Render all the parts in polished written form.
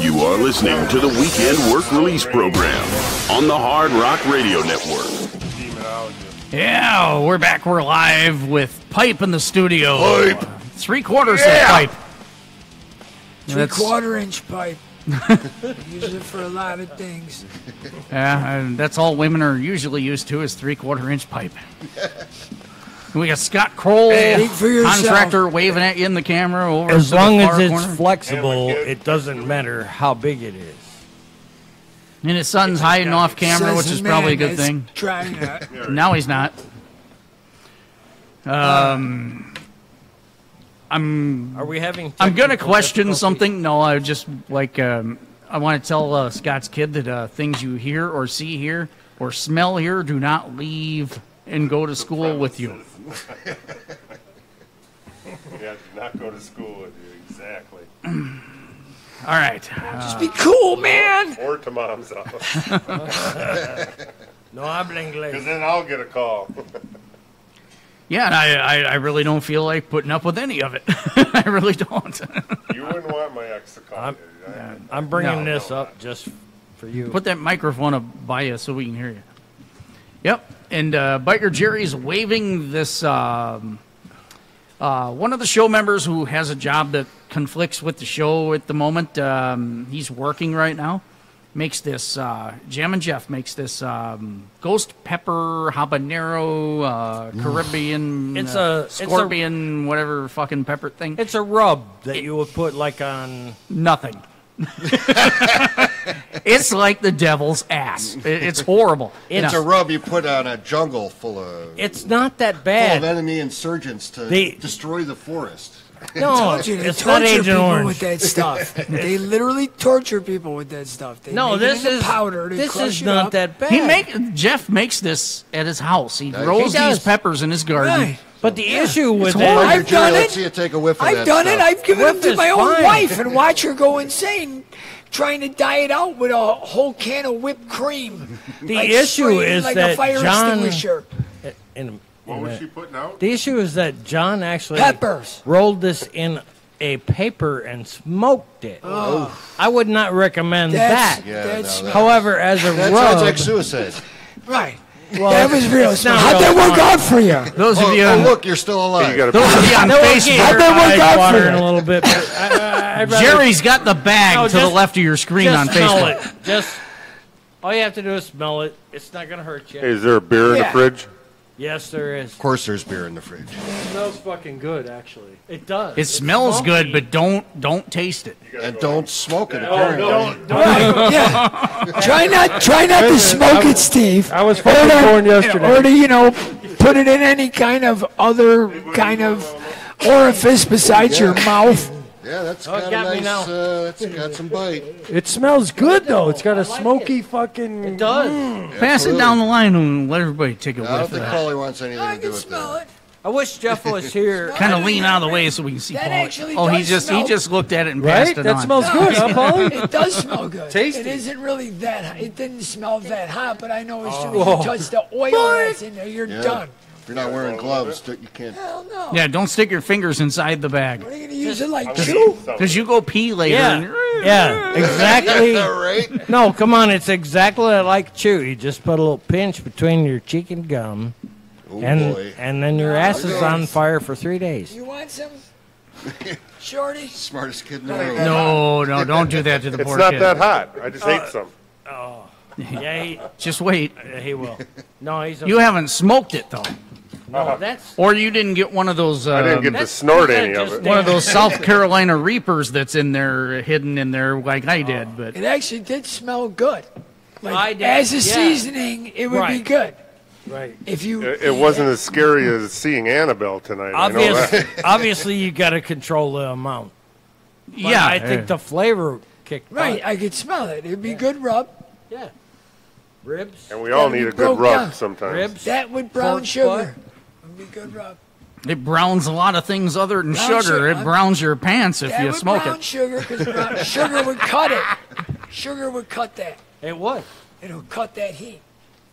You are listening to the Weekend Work Release Program on the Hard Rock Radio Network. Yeah, we're back. We're live with Pipe in the studio. Pipe. 3/4 inch pipe. 3/4 inch pipe. Use it for a lot of things. Yeah, and that's all women are usually used to is 3/4 inch pipe. We got Scott Kroll, contractor, waving at you in the camera. Over as long as it's corner. flexible, it doesn't matter how big it is. And his son's hiding off camera, which is probably a good thing. Trying that. No, he's not. Are we having? I'm going to question something. No, I just like I want to tell Scott's kid that things you hear or see here or smell here do not leave and go to school with you. Yeah, do not go to school with you, exactly. All right. Just be cool, man. Or to mom's house. No habla inglés. Because then I'll get a call. Yeah, and I really don't feel like putting up with any of it. I really don't. You wouldn't want my ex to call I'm bringing this up just for you. Put that microphone up by you so we can hear you. Yep. And Biker Jerry's waving this one of the show members who has a job that conflicts with the show at the moment. He's working right now. Makes this, Jam and Jeff makes this ghost pepper habanero Caribbean It's a scorpion whatever fucking pepper thing. It's a rub that you would put like on nothing. It's like the devil's ass. It's horrible. It's a rub you put on a jungle full of. It's not that Full bad. of enemy insurgents to destroy the forest. No, it's not Agent people Orange with that stuff. They literally torture people with that stuff. They no, make this it into is powder. They this crush is it not up. that bad. Jeff makes this at his house. He grows these peppers in his garden. Right. But the issue with that, I've done Let's see you take a whiff of that I've done stuff. it. I've given Whiff it to is my own fine. wife and watch her go insane, trying to diet out with a whole can of whipped cream. The like issue sprayed is like that a fire John. extinguisher. What was she putting out? The issue is that John actually Peppers. rolled this in a paper and smoked it. Oh. I would not recommend that. However, as a that rub, sounds like suicide. Right. Well, that was real. it's not How'd real that work fun. out for you? Those of you, look, you're still alive. those of you on Facebook, How'd that work out for water in a you? little bit. But I'd rather- Jerry's got the bag No, to the just- left of your screen just on smell Facebook. it. Just all you have to do is smell it. It's not going to hurt you. Hey, is there a beer in the Yeah. fridge? Yes, there is. Of course, there's beer in the fridge. It smells fucking good, actually. It does. It smells good, but don't taste it. And don't smoke it. Oh, apparently. Right, yeah. Try not to smoke it, Steve. I was fucking born yesterday. Or to, put it in any kind of other kind of orifice besides your mouth. Yeah, that's Oh, it got a got me nice. now. It's got some bite. It smells good, though. It's got a smoky fucking... It does. Pass it down the line and let everybody take a I don't whiff of think that. Paulie wants anything I to do can with smell that. it. I wish Jeff was here. Kind of lean out of the way so we can see That Paul. actually Oh, he does smell- just looked at it and Right? passed it That on. smells good, huh, Paulie? It does smell good. Tasty. It isn't really that hot. It didn't smell that hot, but I know as soon as Oh. you touch the oil that's in there, you're Yeah. done. If you're not wearing gloves, you can't. Hell no. Yeah, don't stick your fingers inside the bag. What are you going to use it like chew? Because you go pee later. Yeah, yeah, exactly. Right? No, come on, it's exactly like chew. You just put a little pinch between your cheek and gum, Oh, and boy. then your ass is on fire for 3 days. You want some? Shorty? Smartest kid in the room. No, don't do that to the It's poor not kid. that hot. I just ate some. Yeah, Just wait. he will. No, he's. You haven't smoked it though, No, that's. or you didn't get one of those. I didn't get to That's- snort you any can't of just it. One of those South Carolina Reapers that's in there, hidden in there, like I did. But It actually did smell good. Like, I did, as a yeah. season, it would be Right. good. Right. If you. It wasn't as scary as seeing Annabelle tonight. I know that. Obviously, you got to control the amount. But yeah, I think the flavor kicked. Right, butt. I could smell it. It'd be good rub. Yeah. Ribs. And we all Gotta need be a good broke rub down. sometimes. Ribs. That with brown Pork sugar butt. would be good rub. it browns a lot of things other than Brown sugar. sugar, It huh? browns your pants if That you with smoke brown it. sugar, because sugar would cut it. Sugar would cut that. It would. It'll cut that heat.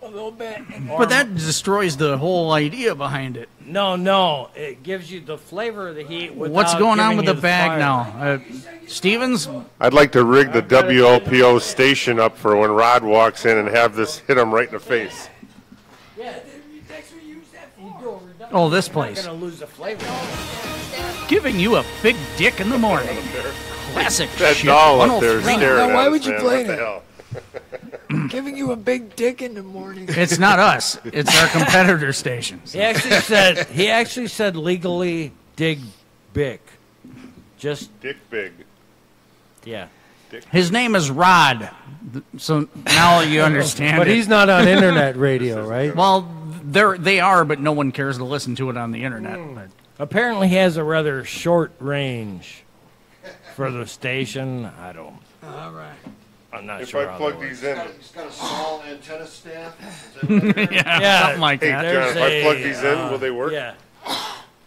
A little bit. But that destroys the whole idea behind it. No. It gives you the flavor of the heat. What's going on with the bag fire. now? Stevens? I'd like to rig the WLPO station up for when Rod walks in and have this hit him right in the face. Oh, this place. Going to lose the flavor. Giving you a big dick in the morning. Classic That shit. doll up there 103. staring Now, why at would us, you man. play What the that? hell? Giving you a big dick in the morning. It's not us. It's our competitor stations. He actually said legally dig big. Just Dick big. yeah. His name is Rod. So now you understand. But it. he's not on internet radio, right? Well, they are, but no one cares to listen to it on the internet. Apparently, he has a rather short range for the station. All right. I'm not If sure. I how plug that these works. in, He's got a small antenna staff. Is that what it is? Yeah, something like hey, that. John, if I plug these in, will they work? Yeah.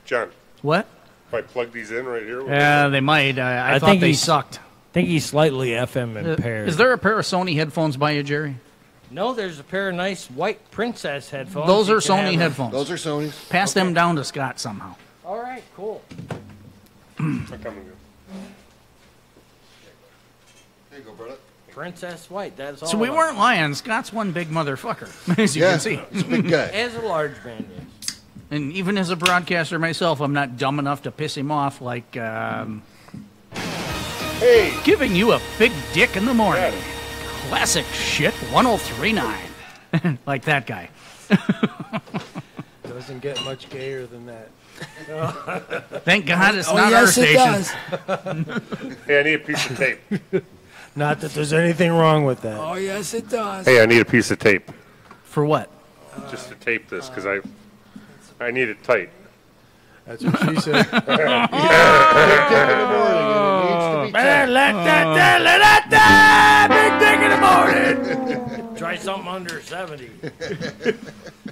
John, What? if I plug these in right here, will Yeah, they might. I thought think they he's- sucked. I think he's slightly FM impaired. Is there a pair of Sony headphones by you, Jerry? No, there's a pair of nice white princess headphones. Those You are can Sony have headphones. Those are Sony's. Pass them down to Scott somehow. All right, cool. they come and go? There you go, brother. Princess white. That's all. So we of weren't lying. Scott's one big motherfucker, as you Yeah, can see. he's a big guy. it. As a large man, yes. And even as a broadcaster myself, I'm not dumb enough to piss him off like Hey, giving you a big dick in the morning. Got it. Classic shit 1039. Like that guy. Doesn't get much gayer than that. Thank God it's Oh, not yes, our it station. does. hey, I need a piece of tape. Not that there's anything wrong with that. Oh, yes, it does. Hey, I need a piece of tape For what? just to tape this because I need it tight. That's what she said. Big dick in the morning, and it needs to be tight. Big dick in the morning. Try something under 70.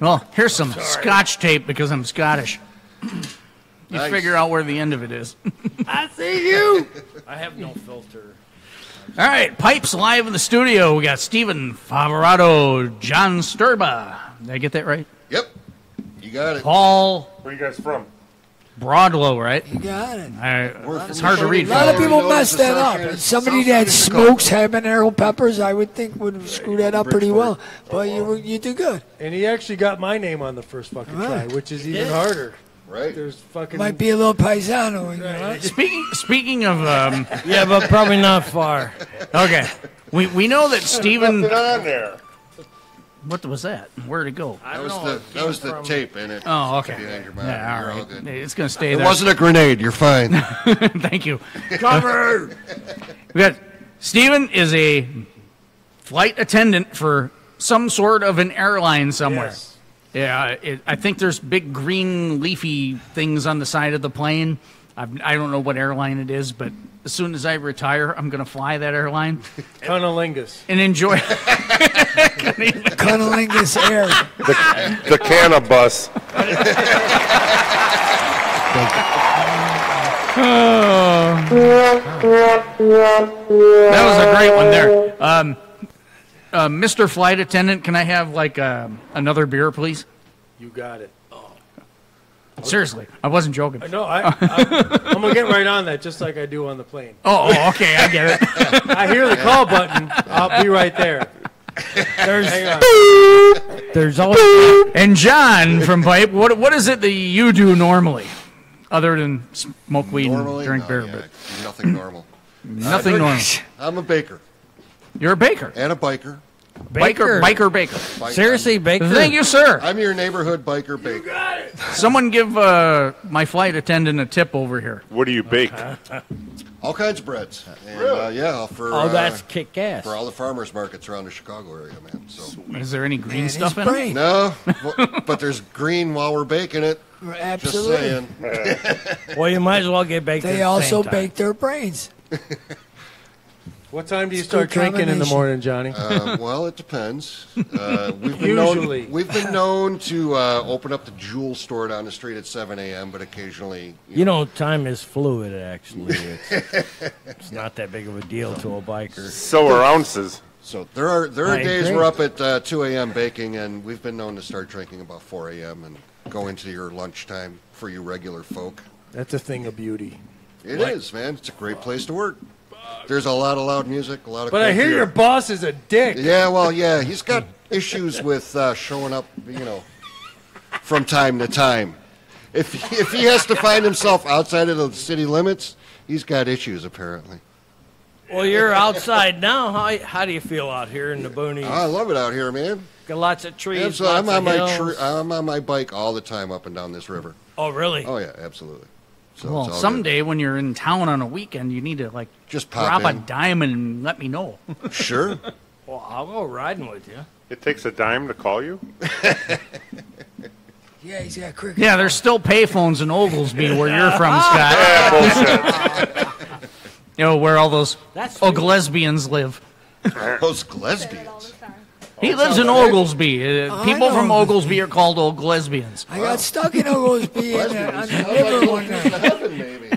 Well, here's some Scotch tape because I'm Scottish. You Nice. figure out where the end of it is. I see you. I have no filter. All right, Pipes live in the studio. We got Stephen Favorado, John Sturba. Did I get that right? Yep. You got it. Paul Where are you guys from? Broadlow, right? You got it. It's hard to read. A lot of Everybody people knows mess the that South up. Side- And somebody South that Side of Chicago. smokes habanero peppers, I would think, would screw that up pretty well. But you do good. And he actually got my name on the first fucking try, which is even harder. Right? There's fucking. Might be a little paisano in you, huh? Speaking of, Yeah, but probably not far. okay, we know that Stephen. Nothing on there. What was that? Where'd it go? I That don't was know. the where it that was came the from. tape in it. Oh, okay. Behind your mouth. Yeah, all You're all right. good. It's gonna stay It there. wasn't a grenade. You're fine. Thank you. Cover. We got Stephen is a flight attendant for some sort of an airline somewhere. Yes. Yeah, I think there's big green leafy things on the side of the plane. I don't know what airline it is, but as soon as I retire, I'm going to fly that airline Cunnilingus. and enjoy. Cunnilingus air. The canna bus. That was a great one there. Mr. Flight Attendant, can I have like another beer, please? You got it. Seriously, I wasn't joking. No, I'm gonna get right on that, just like I do on the plane. Oh, okay, I get it. I hear the call button. I'll be right there. Hang on. There's always And John from Pipe, what is it that you do normally, other than smoke weed Normally, and drink no, beer? yeah, But nothing normal. nothing normal. I'm a baker You're a baker, and a biker. biker. Bike- Seriously, Baker. Thank you, sir. I'm your neighborhood biker baker. Someone give my flight attendant a tip over here. What do you bake? All kinds of breads. And, yeah, for Oh, that's kick ass. for all the farmers markets around the Chicago area, man. So Is there any green Man, stuff his in it? brain. no, but there's green while we're baking it. Just Absolutely. saying. Well, you might as well get baked. at They the also same time. bake their brains. What time do you It's a start good drinking in the combination. morning, Johnny? Well, it depends. Usually. We've been known to open up the Jewel store down the street at 7 a.m., but occasionally, You know, time is fluid. Actually, it's not that big of a deal to a biker. So are ounces. So there are I days agree. we're up at 2 a.m. baking, and we've been known to start drinking about 4 a.m. and go into your lunchtime for you regular folk. That's a thing of beauty. It is, man. It's a great place to work. There's a lot of loud music, a lot of. But I cool hear beer. your boss is a dick. Yeah, well, yeah, he's got issues with showing up, from time to time. If he has to find himself outside of the city limits, he's got issues apparently. Well, you're outside now. How do you feel out here in the boonies? I love it out here, man. Got lots of trees. Absolutely. Lots of hills. I'm on my bike all the time up and down this river. Oh, really? Oh yeah, absolutely. So Well, it's all someday when you're in town on a weekend, you need to Just pop drop a in. dime and let me know. good. Sure. Well, I'll go riding with you. It takes a dime to call you? Yeah, he's got cricket. Yeah, there's still payphones in Oglesby where you're from, Scott. Yeah, bullshit. Where all those That's Oglesbians live. Those lesbians. He lives in Oglesby. People from Oglesby are called Oglesbians. I got stuck in Oglesby on the river one night. Heaven, maybe.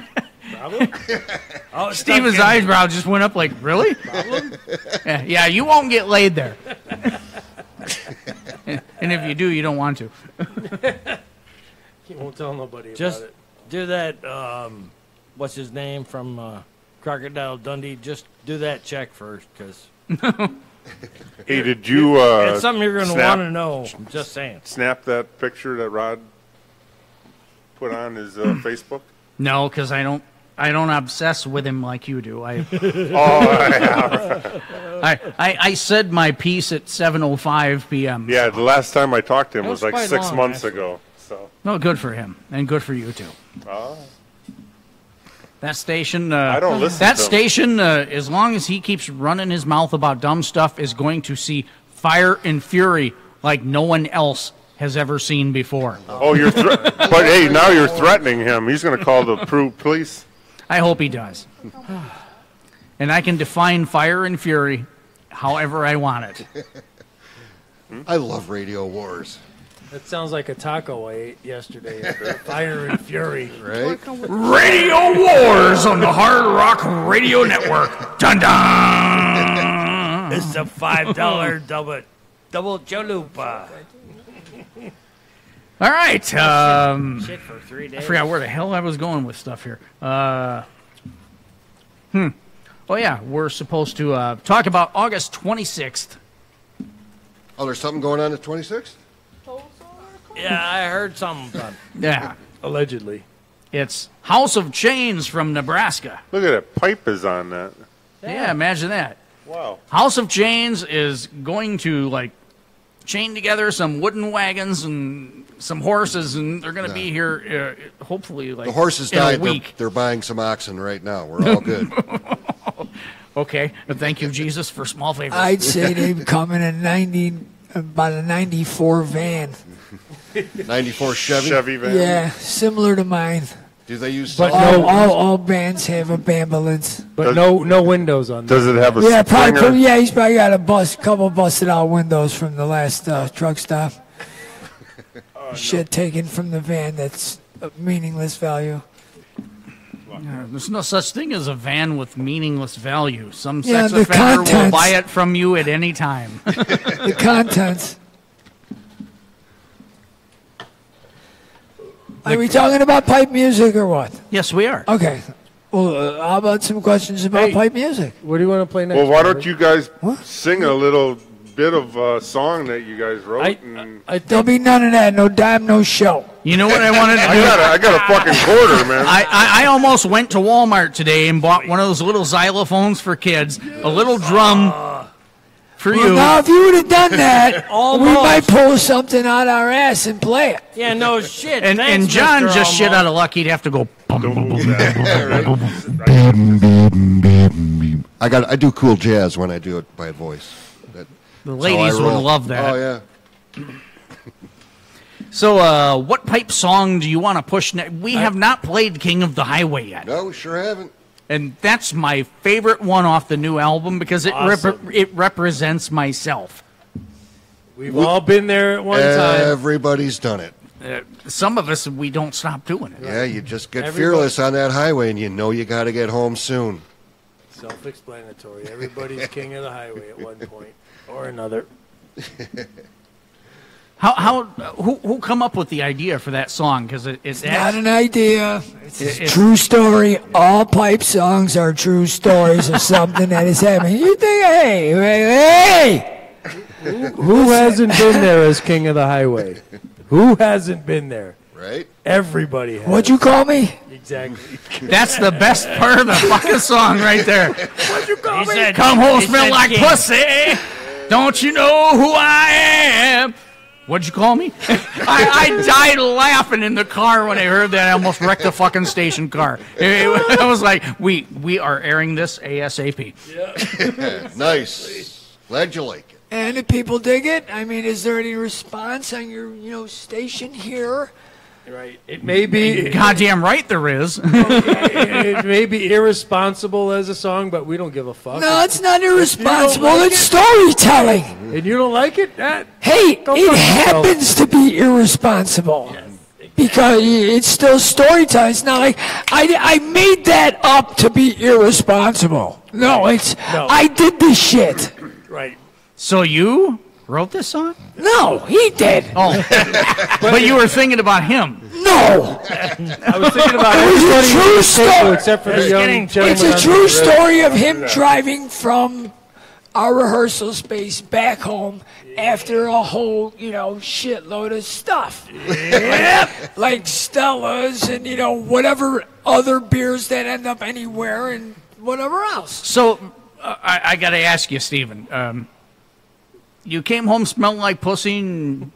Oh, it's Steven's stuck in- eyebrow just went up like, really? Yeah, you won't get laid there. And if you do, you don't want to. He won't tell nobody Just about it. do that. What's his name from Crocodile Dundee? Just do that check first, because Hey, did you it's something you're going to snap- want to know. I'm just saying. snap that picture that Rod put on his Facebook? No, because I don't obsess with him like you do. I I said my piece at 7:05 p.m. Yeah, the last time I talked to him That was was like quite 6 long, months actually. ago. So, No, good for him and good for you too. That station. I don't listen That to him. station, as long as he keeps running his mouth about dumb stuff, is going to see fire and fury like no one else has ever seen before. oh, but hey, now you're threatening him. He's going to call the police. I hope he does. And I can define fire and fury however I want it. I love Radio Wars. That sounds like a taco I ate yesterday. Fire and Fury. Right? Radio Wars on the Hard Rock Radio Network. Dun dun. It's a $5 double chalupa. All right. Shit for 3 days. I forgot where the hell I was going with stuff here. Oh yeah, we're supposed to talk about August 26th. Oh, there's something going on the 26th? Yeah, I heard something about it. Yeah, Allegedly. it's House of Chains from Nebraska. Look at that. Pipe is on that. Yeah, imagine that. Wow. House of Chains is going to chain together some wooden wagons and some horses, and they're going to be here hopefully The horses in died. a week. They're buying some oxen right now. We're all good. Okay, but thank you, Jesus, for small favors. I'd say they'd come in about a 94 van. 94 Chevy. Chevy van. Yeah, similar to mine. Do they use But some- no- All bands have a ambulance. But no windows on Does it have a Yeah, springer? yeah, he's probably got a couple busted out windows from the last truck stop. Shit taken from the van that's of meaningless value. There's no such thing as a van with meaningless value. Some Yeah, sex the offender will contents. buy it from you at any time. The contents. Are we talking about pipe music or what? Yes, we are. Okay. Well, how about some questions about Hey. pipe music? What do you want to play next? Well, why Robert? don't you guys What? sing a little bit of a song that you guys wrote? I There'll be none of that. No dime, no show. You know what I wanted to do? I got a fucking quarter, man. I almost went to Walmart today and bought one of those little xylophones for kids, a little drum for Well, you. now, if you would have done that, we Almost. might pull something out our ass and play it. Yeah, no shit. And Thanks, John Mr. just shit Almost. out of luck. He'd have to go. I do cool jazz when I do it by voice. The That's how I ladies would roll. love that. Oh yeah. So, what pipe song do you want to push next? We have not played King of the Highway yet. No, we sure haven't. And that's my favorite one off the new album because it Awesome. it represents myself. We've all been there at one time. Everybody's done it. Some of us, we don't stop doing it. Yeah, you just get Everybody- fearless on that highway, and you know you got to get home soon. Self-explanatory. Everybody's king of the highway at one point or another. Who come up with the idea for that song? Because it's Not an idea. It's a true story. All pipe songs are true stories of something that is happening. You think, hey! Who hasn't been there as king of the highway? Who hasn't been there? Right? Everybody has. What'd you call me? Exactly. That's the best part of the fucking song right there. What'd you call me? Come home, smell like pussy. Don't you know who I am? What'd you call me? I died laughing in the car when I heard that. I almost wrecked the fucking station car. I was like, we are airing this ASAP. Yeah. Nice. Glad you like it. And if people dig it, I mean, is there any response on your station here? Right. It may be goddamn right there is. It may be irresponsible as a song, but we don't give a fuck. No, it's not irresponsible. It's storytelling. And you don't like it? Hey, it happens to be irresponsible. Yes. Because it's still storytelling. It's not like I made that up to be irresponsible. No, I did this shit. Right. So you wrote this song? No, he did. Oh, but you were thinking about him. No, I was thinking about everybody true story. except for the young gentleman. It's a true story of him driving from our rehearsal space back home after a whole, shitload of stuff. Like Stella's and, whatever other beers that end up anywhere and whatever else. So I got to ask you, Stephen. You came home smelling like pussy in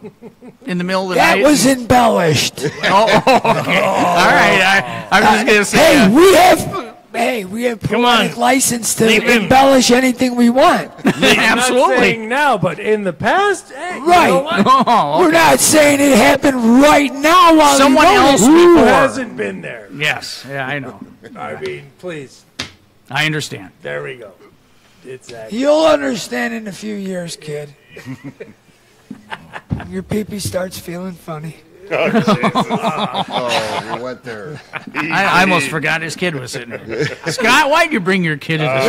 the middle of the night? That was embellished. Okay. All right. I'm just going to say... Hey, we have poetic license to embellish anything we want. Absolutely. I'm not saying now, but in the past, right. You know what? Oh, okay. We're not saying it happened right now while someone else who before hasn't been there. Yes. Yeah, I know. I mean, please. I understand. There we go. It's that. You'll understand in a few years, kid. Your pee-pee starts feeling funny. Oh, Jesus. Oh, we went there. I almost forgot his kid was sitting there. Scott, why'd you bring your kid in the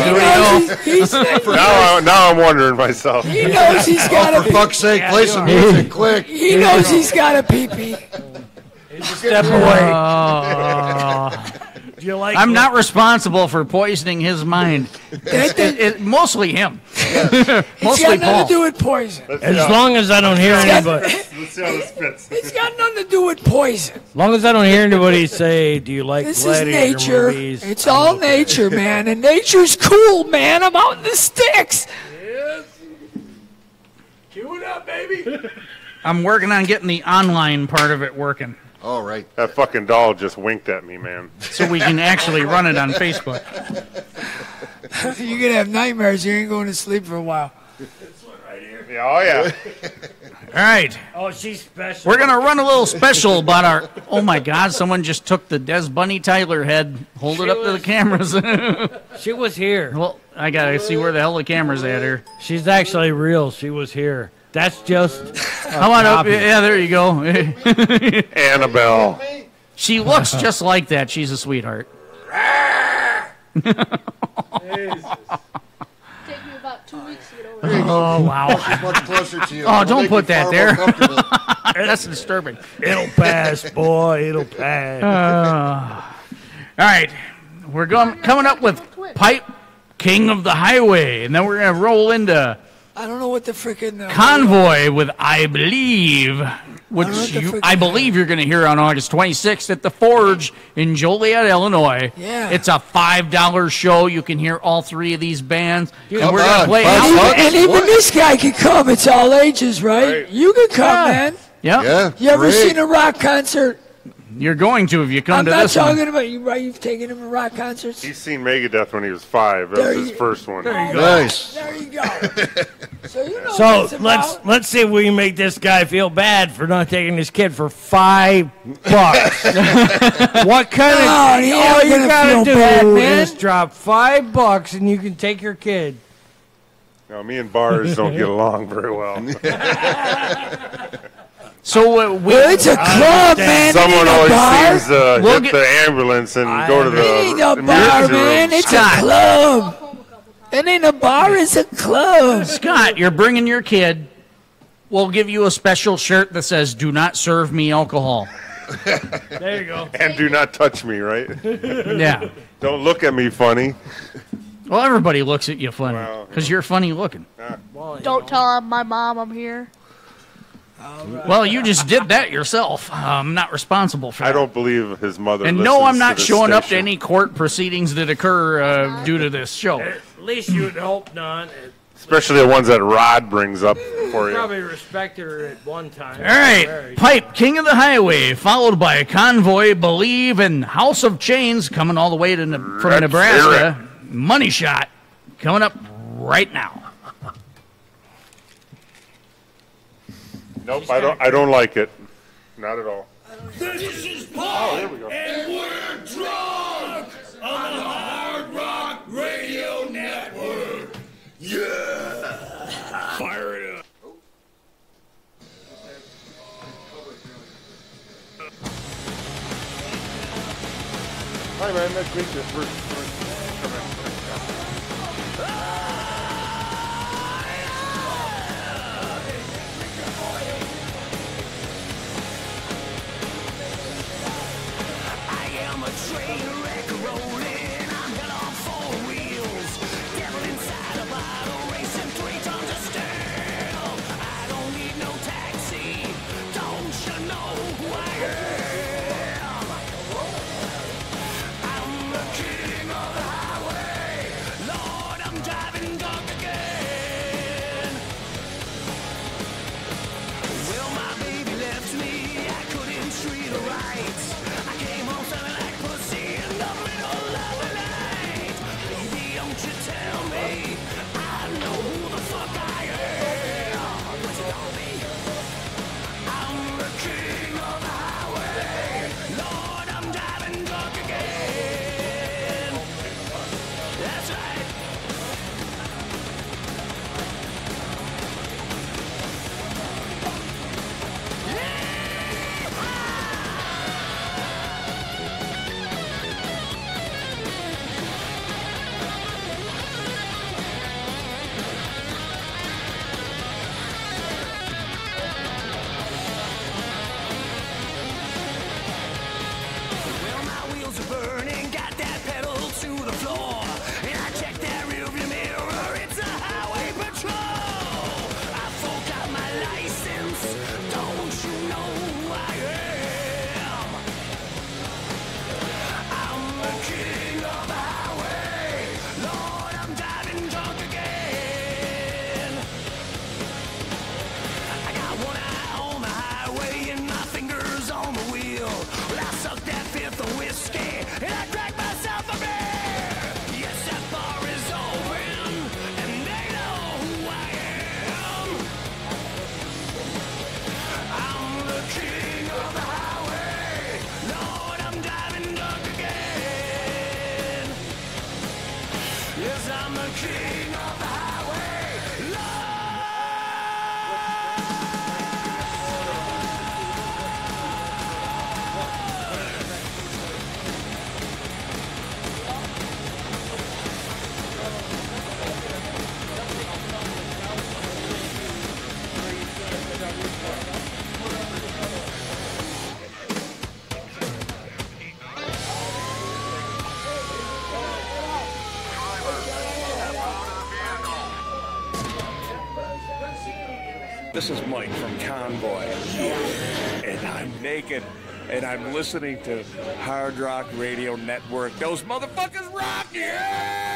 studio? Now I'm wondering myself. He knows he's got a for fuck's sake, play some music, quick. He knows he's got a pee-pee. Step away. I'm not responsible for poisoning his mind. Mostly him. It's Mostly got nothing Paul. to do with poison. As long as I don't hear anybody. Let's see how this fits. It's got nothing to do with poison. As long as I don't hear anybody say, "Do you like This is gladiator nature. movies?" It's all nature, man. And nature's cool, man. I'm out in the sticks. Yes. Cue it up, baby. I'm working on getting the online part of it working. All right. That fucking doll just winked at me, man. So we can actually run it on Facebook. You're going to have nightmares. You ain't going to sleep for a while. This one right here. Yeah, oh yeah. All right. Oh, she's special. We're going to run a little special about our... Oh, my God. Someone just took the Des Bunny Tyler head, hold it up to the cameras. She was here. Well, I got to see where the hell the camera's at here. She's actually real. She was here. That's just... How about up? Yeah, there you go. Annabelle. She looks just like that. She's a sweetheart. Take me about 2 weeks to get over it. Oh, wow. Much closer to you. Oh, It'll don't make put you that far there. more comfortable. That's disturbing. It'll pass, boy. It'll pass. All right. We're coming up with Pipe King of the Highway, and then we're going to roll into I don't know what the frickin' Convoy with I Believe, which I frickin' believe you're going to hear on August 26th at the Forge in Joliet, Illinois. Yeah. It's a $5 show. You can hear all three of these bands. And Come we're going to on, play $5 out. And even this guy can come. It's all ages, right? You can come, man. Yep. Yeah. You ever great. seen a rock concert? You're going to if you come I'm to not this one. talking about you, right? You've taken him to rock concerts? He's seen Megadeth when he was 5. That There was his you- first one. Nice. There you go. So you know So what it's about. let's see if we can make this guy feel bad for not taking his kid for $5. What kind No, of? he ain't All you gonna gotta feel do bad, man. is drop $5 and you can take your kid. No, me and bars don't get along very well. So Well, it's a club, man. Someone it ain't a always bar. seems to We'll hit get- the ambulance and go to It ain't a the bar, emergency room. man. It's Scott. a club. It ain't a bar, it's a club. Scott, you're bringing your kid. We'll give you a special shirt that says, "Do not serve me alcohol." There you go. And do not touch me, right? Yeah. Don't look at me funny. Well, everybody looks at you funny because you're funny looking. Don't tell my mom I'm here. Well, you just did that yourself. I'm not responsible for that. I don't believe his mother. And no, I'm not listens to this showing up to station. any court proceedings that occur due to this show. At least you would hope none. Especially the ones that Rod brings up for you. Probably respected her at one time. All right, Pipe, King of the Highway, followed by Convoy, Believe, and House of Chains coming all the way to from Let's Nebraska. hear Money Shot coming up right now. Nope, I don't like it. Not at all. This is Paul, and we're drunk on the Hard Rock Radio Network. Yeah! Fire it up. Hi, man. Nice to meet you. This is Mike from Convoy, and I'm naked, and I'm listening to Hard Rock Radio Network. Those motherfuckers rock! Yeah!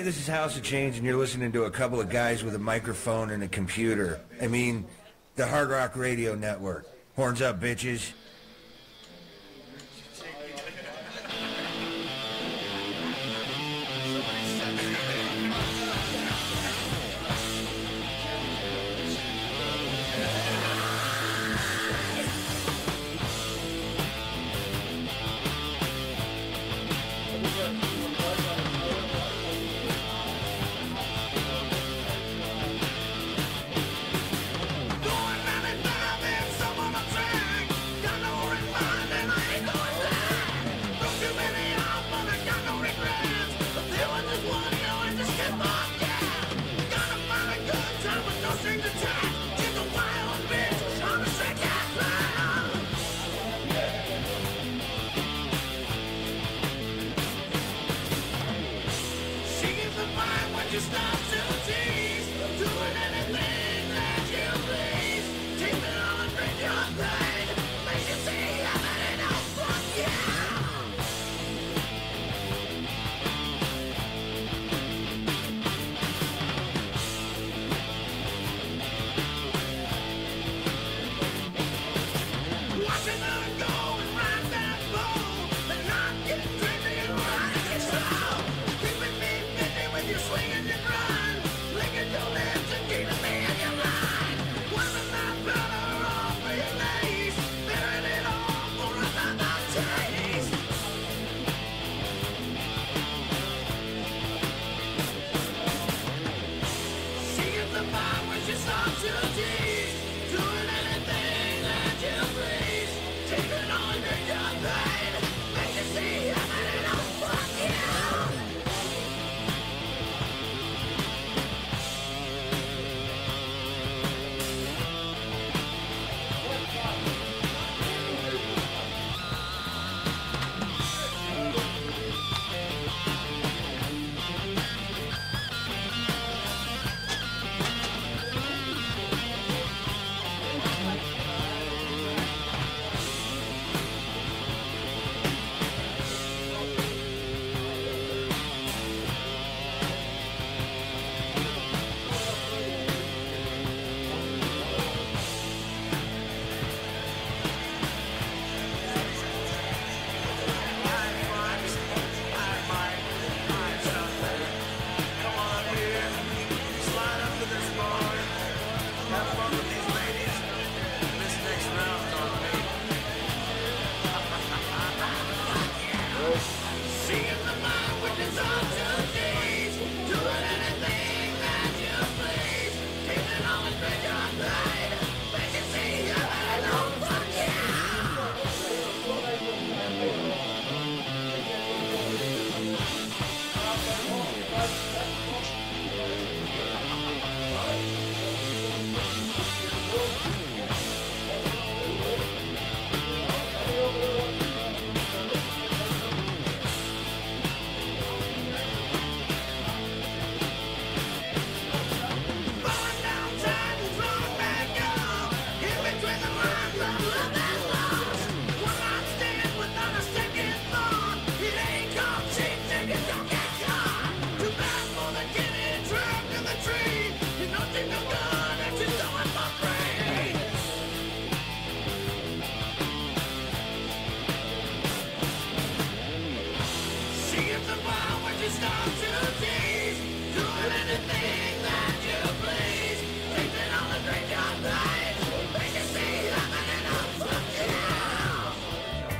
Hey, this is House of Change, and you're listening to a couple of guys with a microphone and a computer. I mean, the Hard Rock Radio Network. Horns up, bitches.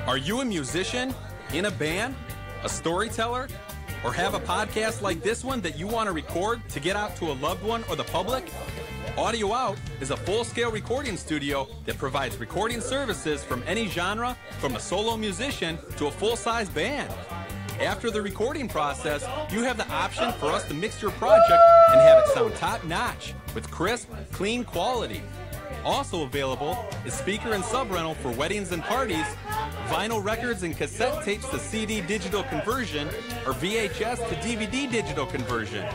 Are you a musician, in a band, a storyteller, or have a podcast like this one that you want to record to get out to a loved one or the public? Audio Out is a full-scale recording studio that provides recording services from any genre, from a solo musician to a full-size band. After the recording process, you have the option for us to mix your project and have it sound top-notch with crisp, clean quality. Also available is speaker and sub-rental for weddings and parties, vinyl records and cassette tapes to CD digital conversion, or VHS to DVD digital conversion.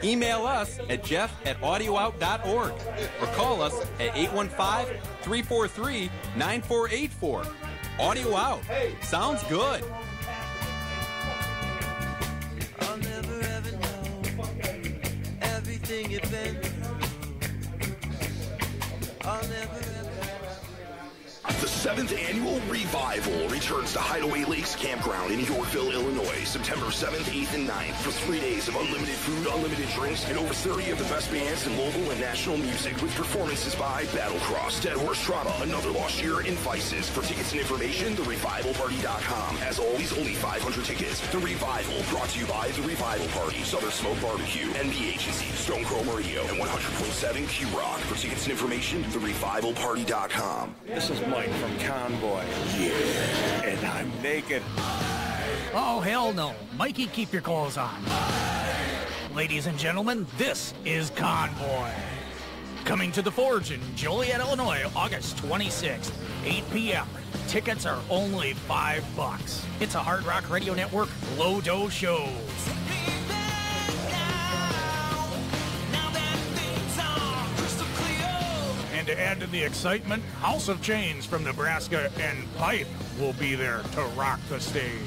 Email us at jeff@audioout.org or call us at 815-343-9484. Audio Out. Sounds good. I'll never ever know everything you've been through. I'll never ever. The 7th Annual Revival returns to Hideaway Lakes Campground in Yorkville, Illinois, September 7th, 8th, and 9th for 3 days of unlimited food, unlimited drinks, and over 30 of the best bands in local and national music with performances by Battlecross, Dead Horse Trauma, Another Lost Year, and Vices. For tickets and information, therevivalparty.com. As always, only 500 tickets. The Revival, brought to you by The Revival Party, Southern Smoke Barbecue, NB Agency, Stone Chrome Radio, and 100.7 Q-Rock. For tickets and information, therevivalparty.com. This is Mike from Convoy. Yeah, and I'm naked. Oh, hell no. Mikey, keep your clothes on. Ladies and gentlemen, this is Convoy. Coming to the Forge in Joliet, Illinois, August 26th, 8 p.m. Tickets are only $5. It's a Hard Rock Radio Network low-dose show. And to add to the excitement, House of Chains from Nebraska and Pipe will be there to rock the stage.